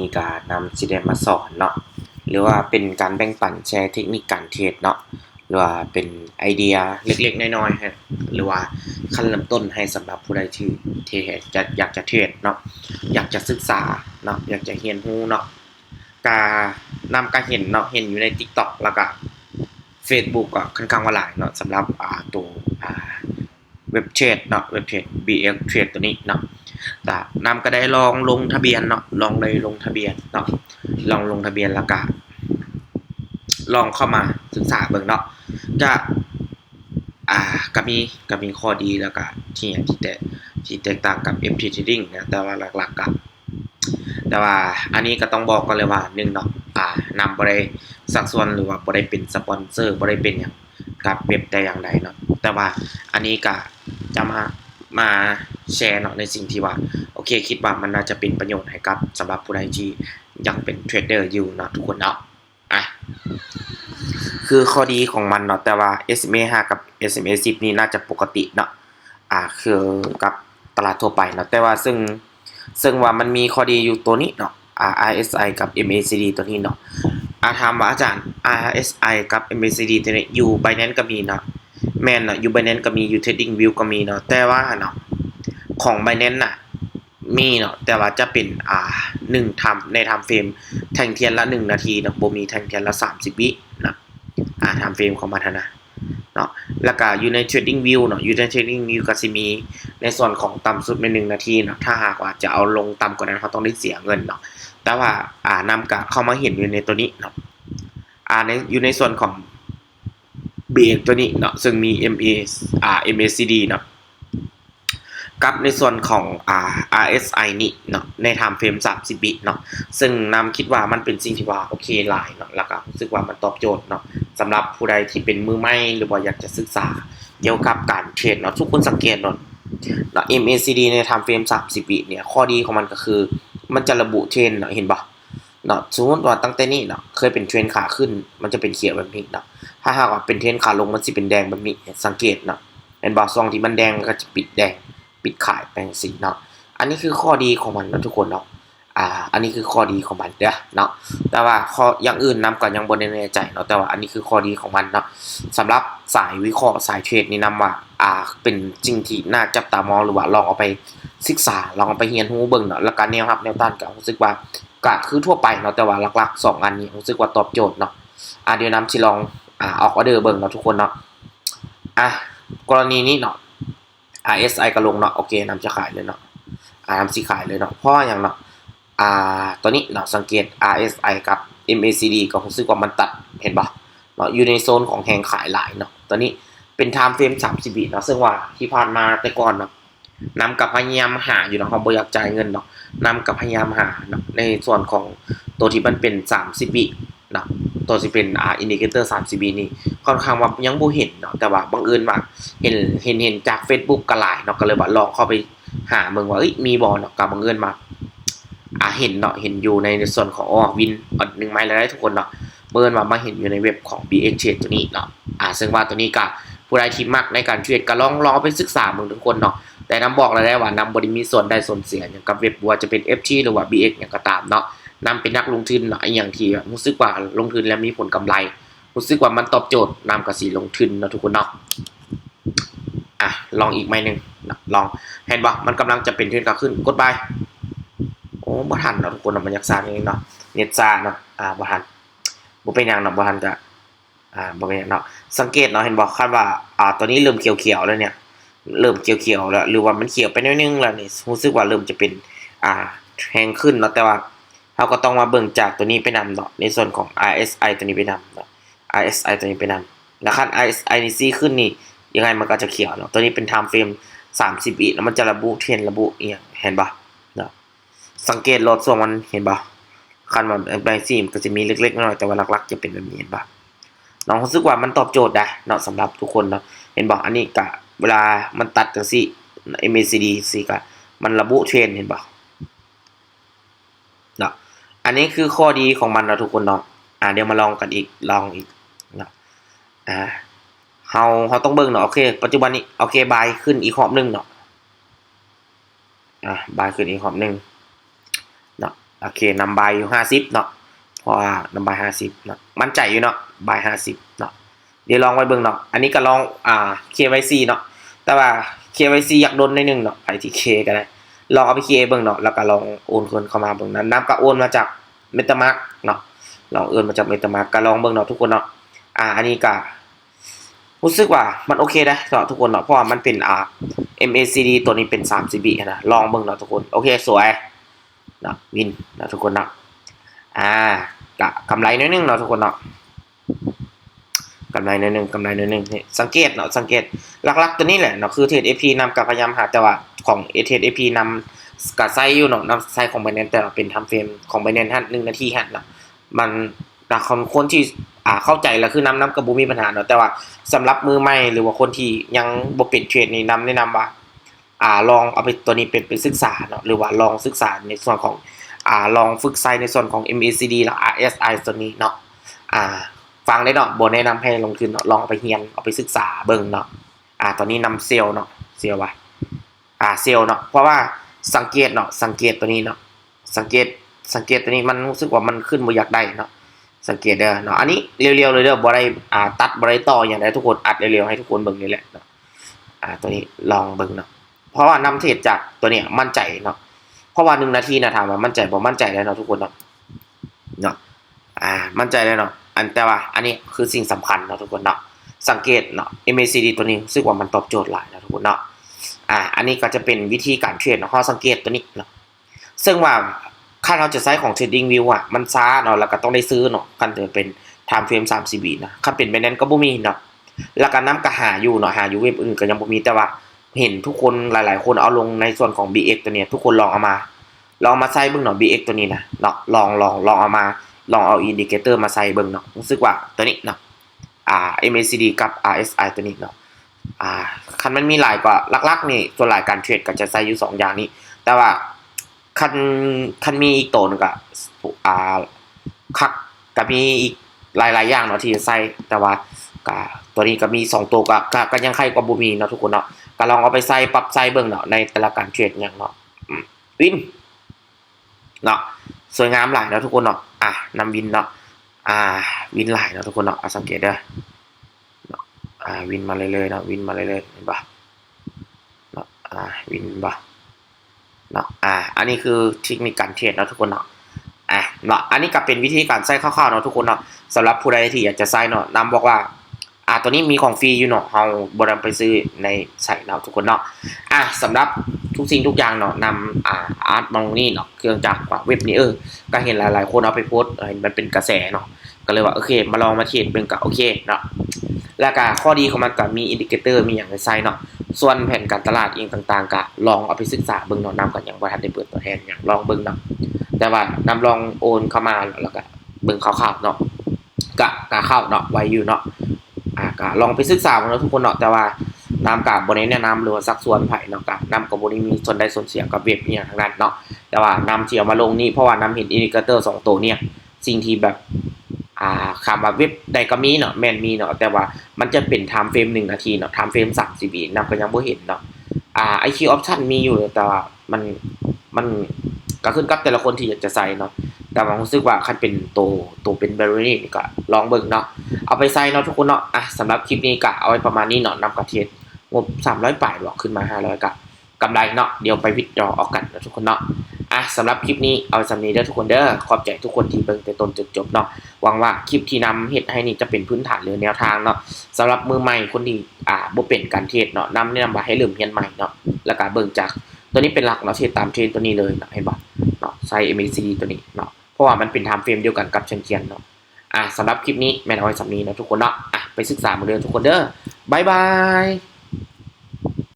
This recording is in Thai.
นี้ก็นำสิได้มาสอนเนาะหรือว่าเป็นการแบ่งปันแชร์เทคนิคการเทรดเนาะหรือว่าเป็นไอเดียเล็กๆน้อยๆฮะหรือว่าขั้นเริ่มต้นให้สำหรับผู้ใดที่อยากจะเทรดเนาะอยากจะศึกษาเนาะอยากจะเรียนรู้เนาะก็นำการเห็นเนาะเห็นอยู่ใน TikTok แล้วก็ Facebook ก็ค่อนข้างว่าหลายเนาะสำหรับตัวเว็บเทรดเนาะเว็บเทรด BX Trade ตัวนี้เนาะก็นำก็ได้ลองลงทะเบียนเนาะลองเลยลงทะเบียนเนาะลองลงทะเบียนแล้วก็ลองเข้ามาศึกษาเบิ่งเนาะก็ก็มีข้อดีแล้วก็ที่แตกต่างกับ FT Trading นะแต่ว่าหลักๆก็แต่ว่าอันนี้ก็ต้องบอกก่อนเลยว่า1เนาะนำบ่ได้สักส่วนหรือว่าบ่ได้เป็นสปอนเซอร์บ่ได้เป็นหยังกับเว็บแต่อย่างใดเนาะแต่ว่าอันนี้ก็จะมาแชร์เนาะในสิ่งที่ว่าโอเคคิดว่ามันน่าจะเป็นประโยชน์ให้กับสำหรับผู้ใดที่ยังเป็นเทรดเดอร์อยู่เนาะทุกคนเนาะคือข้อดีของมันเนาะแต่ว่า SMA 5กับ SMA 10นี่น่าจะปกติเนาะคือกับตลาดทั่วไปเนาะแต่ว่าซึ่งว่ามันมีข้อดีอยู่ตัวนี้เนาะRSI กับ MACD ตัวนี้เนาะถามว่าอาจารย์ RSI กับ MACD ตัวนี้อยู่ Binance ก็มีเนาะแม่นเนาะอยู่ Binance ก็มีอยู่ TradingView ก็มีเนาะแต่ว่าเนาะของ Binance น่ะมีเนาะแต่ว่าจะเป็น1ใน time frame แท่งเทียนละ1นาทีเนาะบ่มีแท่งเทียนละ30วินะtime frame ของมันนะเนาะแล้วก็อยู่ใน TradingView เนาะอยู่ใน TradingView ก็สิมีในส่วนของต่ำสุดใน1นาทีเนาะถ้าหากว่าจะเอาลงต่ำกว่านั้นเขาต้องได้เสียเงินเนาะแต่ว่านำก็เข้ามาเห็นอยู่ในตัวนี้เนาะอยู่ในส่วนของ BX ตัวนี้เนาะซึ่งมี MACD เนาะกับในส่วนของRSI นี่เนาะใน time frame 30วิเนาะซึ่งนำคิดว่ามันเป็นสิ่งที่ว่าโอเคหลายเนาะแล้วก็รู้สึกว่ามันตอบโจทย์เนาะสำหรับผู้ใดที่เป็นมือใหม่หรือว่าอยากจะศึกษาเกี่ยวกับการเทรดเนาะทุกคนสังเกตเนาะMACD ใน time frame 30วิเนี่ยข้อดีของมันก็คือมันจะระบุเทรนเนาะเห็นป่ะเนาะสมมติว่าตั้งแต่นี้เนาะเคยเป็นเทรนขาขึ้นมันจะเป็นเขียวแบบนี้เนาะถ้าหากว่าเป็นเทรนขาลงมันสิเป็นแดงแบบนี้สังเกตเนาะเห็นป่ะซองที่มันแดงก็จะปิดแดงปิดขายไปสิเนาะอันนี้คือข้อดีของมันนะทุกคนเนาะอันนี้คือข้อดีของมันเนาะแต่ว่าข้ออย่างอื่นนำก็ยังบ่ได้แน่ใจเนาะแต่ว่าอันนี้คือข้อดีของมันเนาะสำหรับสายวิเคราะห์สายเทรดนี่นำว่าเป็นสิ่งที่น่าจับตามองหรือว่าลองเอาไปศึกษาลองเอาไปเรียนรู้เบิ่งเนาะแล้วก็แนวรับแนวต้านก็รู้สึกว่าก็คือทั่วไปเนาะแต่ว่าหลักๆ2อันนี้รู้สึกว่าตอบโจทย์เนาะเดี๋ยวนำสิลองออกออเดอร์เบิ่งเนาะทุกคนเนาะกรณีนี้เนาะRSI ก็ลงเนาะโอเคนำจะขายเลยเนาะนำสิขายเลยเนาะเพราะอย่างเนาะตัวนี้เนาะสังเกต RSI กับ MACD ก็รู้สึกว่ามันตัดเห็นป่ะเนาะอยู่ในโซนของแหงขายหลายเนาะตัวนี้เป็น time frame 30วิเนาะซึ่งว่าที่ผ่านมาแต่ก่อนเนาะนำกับพยายามหาอยู่เนาะเขาบ่อยากจ่ายเงินเนาะนำกับพยายามหาเนาะในส่วนของตัวที่มันเป็น30วิเนาะตัวที่เป็นอินดิเคเตอร์30วินี่ค่อนข้างว่ายังบ่เห็นเนาะแต่ว่าบังเอิญว่าเห็นจาก Facebook ก็หลายเนาะก็เลยว่าลองเข้าไปหาเบิ่งว่ามีบ่เนาะก็บังเอิญมาเห็นเนาะเห็นอยู่ในส่วนของวิน1ไม้แล้วได้ทุกคนเนาะเบิ่งว่ามาเห็นอยู่ในเว็บของ BX Trade ตัวนี้เนาะซึ่งว่าตัวนี้ก็ผู้ใดที่มักในการเทรดก็ลองไปศึกษาเบิ่งทุกคนเนาะแต่นำบอกแล้วได้ว่านำบ่ได้มีส่วนได้ส่วนเสียอย่างกับเว็บว่าจะเป็น FT หรือว่า BX หยังก็ตามเนาะนำเป็นนักลงทุนเนาะอย่างที่รู้สึกว่าลงทุนแล้วมีผลกำไรรู้สึกว่ามันตอบโจทย์นำก็สิลงทุนเนาะทุกคนเนาะลองอีกไม้นึงลองเห็นบ่มันกำลังจะเป็นเทรนขาขึ้นกดบายโอ้บ่ทันเนาะทุกคนมันอยากซ่านิดนึงเนาะเน็ตซ่าเนาะบ่ทันบ่เป็นหยังเนาะบ่ทันก็บ่เป็นหยังเนาะสังเกตเนาะเห็นบ่คันว่าตัวนี้เริ่มเขียวๆแล้วเนี่ยเริ่มเขียวๆแล้วหรือว่ามันเขียวไปนิดนึงแล้วนี่รู้สึกว่าเริ่มจะเป็นแฮงขึ้นเนาะแต่ว่าเฮาก็ต้องมาเบิ่งจากตัวนี้ไปนำเนาะในส่วนของ RSI ตัวนี้ไปนำเนาะ RSI ตัวนี้ไปนำแล้วคัน RSI นี่ซีขึ้นนี่ยังไงมันก็จะเขียวเนาะตัวนี้เป็น time frame 30วิแล้วมันจะระบุเทรนระบุอีหยังเห็นบ่เนาะสังเกตรถส่วนมันเห็นบ่คันว่าแบงค์ซีมก็จะมีเล็กๆน้อยๆแต่ว่าหลักๆจะเป็นแบบนี้เห็นบ่น้องรู้สึกว่ามันตอบโจทย์ได้เนาะสำหรับทุกคนเนาะเห็นบ่อันนี้ก็เวลามันตัดจังซี่ MACD สิก็มันระบุเทรนเห็นบ่เนาะอันนี้คือข้อดีของมันเนาะทุกคนเนาะเดี๋ยวมาลองกันอีกเนาะเฮาต้องเบิ่งเนาะโอเคปัจจุบันนี้โอเคบายขึ้นอีกรอบนึงเนาะบายขึ้นอีกรอบนึงเนาะ โอเคนำบายอยู่50เนาะเพราะว่านำบาย50เนาะมั่นใจอยู่เนาะบาย50เนาะเดี๋ยวลองไว้เบิ่งเนาะอันนี้ก็ลองKYC เนาะแต่ว่า KYC อยากโดนในนึงเนาะไปที่ K ก็ได้ลองเอาไป K เบิ่งเนาะแล้วก็ลองโอนคนเข้ามาเบิ่งนั้นนำก็โอนมาจาก MetaMask เนาะลองโอนมาจาก MetaMask ก็ลองเบิ่งเนาะทุกคนเนาะอันนี้ก็รู้สึกว่ามันโอเคได้เนาะทุกคนเนาะเพราะว่ามันเป็นMACD ตัวนี้เป็น 3CB นะลองเบิ่งเนาะทุกคนโอเคสวยเนาะวินเนาะทุกคนเนาะกำไรนิดนึงเนาะทุกคนเนาะกำไรนิดนึงนี่สังเกตเนาะสังเกตหลักๆตัวนี้แหละเนาะคือเทรด FP นำกับพยายามหาแต่ว่าของเทรด FP นำกับไซอยู่เนาะนำไซของ Binance แต่ว่าเป็นทำเฟรมของ Binance 1 นาทีเนาะมันคนที่เข้าใจแล้วคือนำกับบ่มีปัญหาเนาะแต่ว่าสำหรับมือใหม่หรือว่าคนที่ยังบ่เป็นเทรดนี่แนะนำว่าลองเอาไปตัวนี้เป็นศึกษาเนาะหรือว่าลองศึกษาในส่วนของลองฝึกไซในส่วนของ MACD และ RSI ตัวนี้เนาะฟังได้เนาะบ่แนะนำให้ลงทุนเนาะลองเอาไปเรียนเอาไปศึกษาเบิ่งเนาะตอนนี้นำเซลล์เนาะเซลล์ว่าเซลล์เนาะเพราะว่าสังเกตเนาะสังเกตตัวนี้เนาะสังเกตตัวนี้มันรู้สึกว่ามันขึ้นบ่อยากได้เนาะสังเกตเด้อเนาะอันนี้เร็วๆเลยเด้อบ่ได้ตัดบ่ได้ต่ออย่างใดทุกคนอัดเร็วๆให้ทุกคนเบิ่งนี่แหละเนาะตัวนี้ลองเบิ่งเนาะเพราะว่านำเทรดจากตัวเนี้ยมั่นใจเนาะเพราะว่า1 นาทีนะถามว่ามั่นใจบ่มั่นใจแล้วเนาะทุกคนเนาะมั่นใจแล้วเนาะแต่ว่าอันนี้คือสิ่งสำคัญเนาะทุกคนเนาะสังเกตเนาะ MACD ตัวนี้รู้สึกว่ามันตอบโจทย์หลายนะทุกคนเนาะอันนี้ก็จะเป็นวิธีการเทรดเนาะข้อสังเกตตัวนี้เนาะซึ่งว่าค่าเราจะใช้ของ Trading View มันช้าเนาะแล้วก็ต้องได้ซื้อเนาะคันจะเป็น Time Frame 30 วินะคันเป็นBinanceก็บ่มีเนาะแล้วก็นำก็หาอยู่เนาะหาอยู่เว็บอื่นก็ยังบ่มีแต่ว่าเห็นทุกคนหลายๆคนเอาลงในส่วนของ BX ตัวนี้ทุกคนลองเอามาใส่เบิ่งเนาะ BX ตัวนี้นะเนาะลองเอามาลองเอาอินดิเคเตอร์มาใส่เบิ่งเนาะรู้สึกว่าตัวนี้เนาะMACD กับ RSI ตัวนี้เนาะคันมันมีหลายกว่าหลักๆนี่ส่วนหลายการเทรดก็จะใส่อยู่2อย่างนี้แต่ว่าคันมีอีกตัวนึงก็คักก็มีอีกหลายๆอย่างเนาะที่จะใส่แต่ว่าก็ตัวนี้ก็มี2ตัวก็ยังใครกว่าบ่มีเนาะทุกคนเนาะก็ลองเอาไปใส่ปรับใส่เบิ่งเนาะในแต่ละการเทรดอย่างเนาะวินเนาะสวยงามหลายเนาะทุกคนเนาะนำวินเนาะวินหลายเนาะทุกคนเนาะสังเกตเด้อเนาะวินมาเรื่อยๆเนาะวินมาเรื่อยๆเห็นป่ะเนาะวินป่ะเนาะอันนี้คือเทคนิคการเทรดเนาะทุกคนเนาะเนาะอันนี้ก็เป็นวิธีการใส่คร่าวๆเนาะทุกคนเนาะสำหรับผู้ใดที่อยากจะใส่เนาะนำบอกว่าตัวนี้มีของฟรีอยู่เนาะเฮาบ่ได้ไปซื้อในใส่เนาะทุกคนเนาะสำหรับทุกสิ่งทุกอย่างเนาะนำอาร์ตมองนี่เนาะเครื่องจักรเว็บนี้ก็เห็นหลายๆคนเอาไปโพสต์มันเป็นกระแสเนาะก็เลยว่าโอเคมาลองมาเทรดเบิ่งก็โอเคเนาะแล้วก็ข้อดีของมันก็มีอินดิเคเตอร์มีหยังให้ใส่เนาะส่วนแผนการตลาดเองต่างๆก็ลองเอาไปศึกษาเบิ่งเนาะนำก็ยังบ่ทันได้เปิดตัวแทนหยังลองเบิ่งเนาะแต่ว่านำลองโอนเข้ามาแล้วก็เบิ่งคร่าวๆเนาะก็เข้าเนาะไว้อยู่เนาะก็ลองไปศึกษาเนาะทุกคนเนาะแต่ว่านำกับบ่ได้แนะนำหรือว่าซักส่วนไผเนาะก็นำกับบ่ได้มีส่วนใดส่วนเสียกับเว็บอีหยังทั้งนั้นเนาะแต่ว่านำที่เอามาลงนี่เพราะว่านำเห็นอินดิเคเตอร์2ตัวเนี่ยสิ่งที่แบบคำว่าเว็บใดก็มีเนาะแม่นมีเนาะแต่ว่ามันจะเป็น Time Frame 1 นาทีเนาะ Time Frame 30 วินำก็ยังบ่เห็นเนาะIQ Option มีอยู่แต่ว่ามันก็ขึ้นกับแต่ละคนที่อยากจะใส่เนาะแต่ว่ารู้สึกว่าคันเป็นตัวเป็น Binary นี่ก็ลองเบิ่งเนาะเอาไปใส่เนาะทุกคนเนาะสำหรับคลิปนี้ก็เอาไว้ประมาณนี้เนาะนำกระเทียมงบ300ปลายหรอกขึ้นมา500ก็กำไรเนาะเดี๋ยวไปวิดดอออกกันนะทุกคนเนาะสำหรับคลิปนี้เอาสำนี้เด้อทุกคนเด้อขอบใจทุกคนที่เบิ่งแต่ต้นจนจบเนาะหวังว่าคลิปที่นำเฮ็ดให้นี่จะเป็นพื้นฐานหรือแนวทางเนาะสำหรับมือใหม่คนที่บ่เป็นการเทรดเนาะแนะนำว่าให้เริ่มเรียนใหม่เนาะแล้วก็เบิ่งจากตัวนี้เป็นหลักเนาะเทรดตามเทรนตัวนี้เลยเนาะเห็นบ่เนาะใส่ MACD ตัวนี้เนาะเพราะว่ามันเป็น Time Frame เดียวกันกับเชียนเนาะสำหรับคลิปนี้แม่นเอาไว้สำนี้เนาะทุกคนเนาะไปศึกษามาเด้อทุกคนเด้อบ๊ายบาย